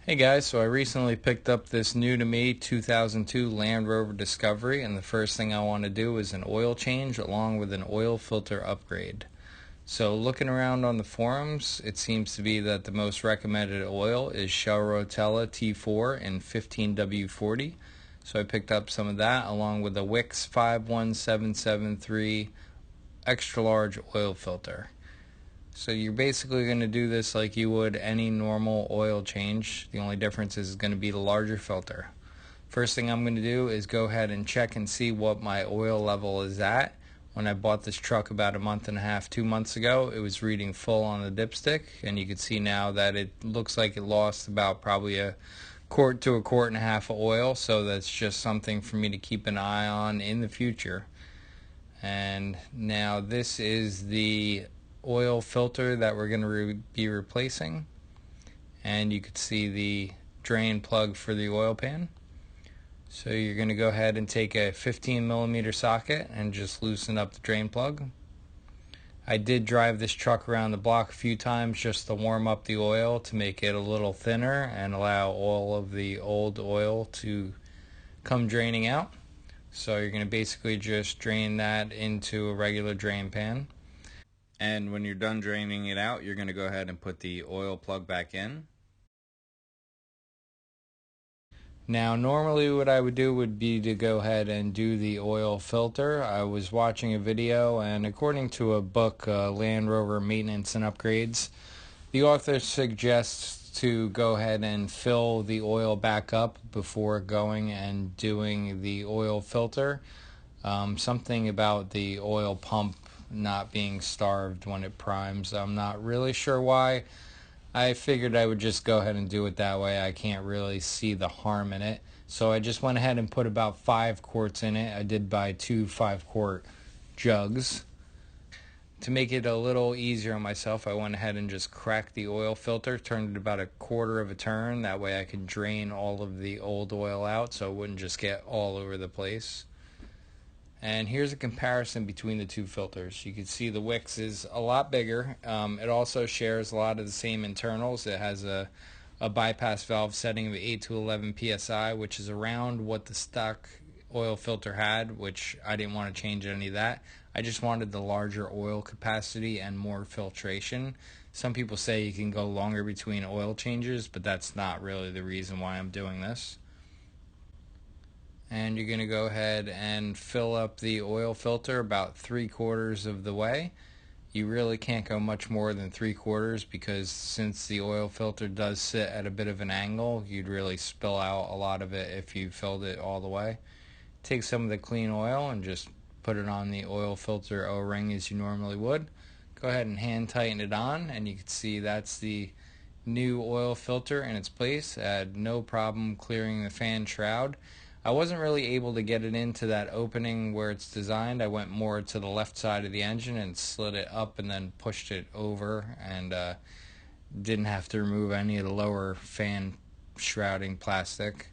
Hey guys, so I recently picked up this new to me 2002 Land Rover Discovery, and the first thing I want to do is an oil change along with an oil filter upgrade. So looking around on the forums, it seems to be that the most recommended oil is Shell Rotella T4 in 15W40. So I picked up some of that along with the Wix 51773 extra large oil filter. So you're basically going to do this like you would any normal oil change. The only difference is going to be the larger filter. First thing I'm going to do is go ahead and check and see what my oil level is at. When I bought this truck about a month and a half, 2 months ago, it was reading full on the dipstick, and you can see now that it looks like it lost about probably a quart to a quart and a half of oil, so that's just something for me to keep an eye on in the future. And now this is the oil filter that we're going to be replacing, and you can see the drain plug for the oil pan. So you're going to go ahead and take a 15mm socket and just loosen up the drain plug. I did drive this truck around the block a few times just to warm up the oil to make it a little thinner and allow all of the old oil to come draining out. So you're going to basically just drain that into a regular drain pan. And when you're done draining it out, you're going to go ahead and put the oil plug back in. Now, normally what I would do would be to go ahead and do the oil filter. I was watching a video, and according to a book, Land Rover Maintenance and Upgrades, the author suggests to go ahead and fill the oil back up before going and doing the oil filter. Something about the oil pump not being starved when it primes. I'm not really sure why. I figured I would just go ahead and do it that way. I can't really see the harm in it. So I just went ahead and put about 5 quarts in it. I did buy 2 5-quart jugs. To make it a little easier on myself, I went ahead and just cracked the oil filter, turned it about a quarter of a turn. That way I could drain all of the old oil out so it wouldn't just get all over the place. And here's a comparison between the two filters. You can see the Wix is a lot bigger. It also shares a lot of the same internals. It has a bypass valve setting of 8 to 11 psi, which is around what the stock oil filter had, which I didn't want to change any of that. I just wanted the larger oil capacity and more filtration. Some people say you can go longer between oil changes, but that's not really the reason why I'm doing this. And you're going to go ahead and fill up the oil filter about 3/4 of the way. You really can't go much more than 3/4 because since the oil filter does sit at a bit of an angle, you'd really spill out a lot of it if you filled it all the way. Take some of the clean oil and just put it on the oil filter O-ring as you normally would. Go ahead and hand tighten it on, and you can see that's the new oil filter in its place. I had no problem clearing the fan shroud. I wasn't really able to get it into that opening where it's designed. I went more to the left side of the engine and slid it up and then pushed it over, and didn't have to remove any of the lower fan shrouding plastic.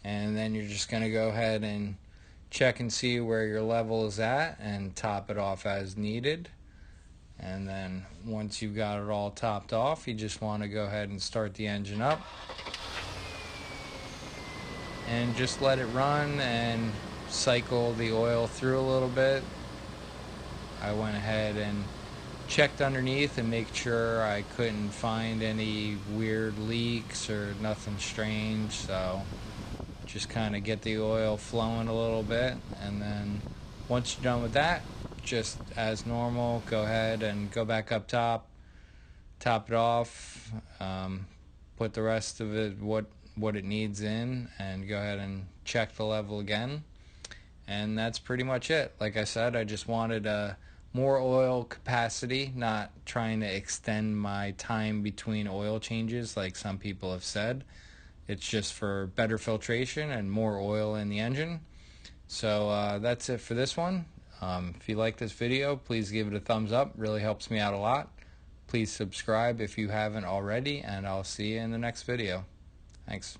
And then you're just going to go ahead and check and see where your level is at and top it off as needed. And then once you've got it all topped off, you just want to go ahead and start the engine up and just let it run and cycle the oil through a little bit. I went ahead and checked underneath and make sure I couldn't find any weird leaks or nothing strange, so just kind of get the oil flowing a little bit, and then once you're done with that, just as normal, go ahead and go back up top it off, put the rest of it what it needs in, and go ahead and check the level again. And that's pretty much it. Like I said, I just wanted more oil capacity, not trying to extend my time between oil changes like some people have said. It's just for better filtration and more oil in the engine. So that's it for this one. If you like this video, please give it a thumbs up. Really helps me out a lot. Please subscribe if you haven't already, and I'll see you in the next video. Thanks.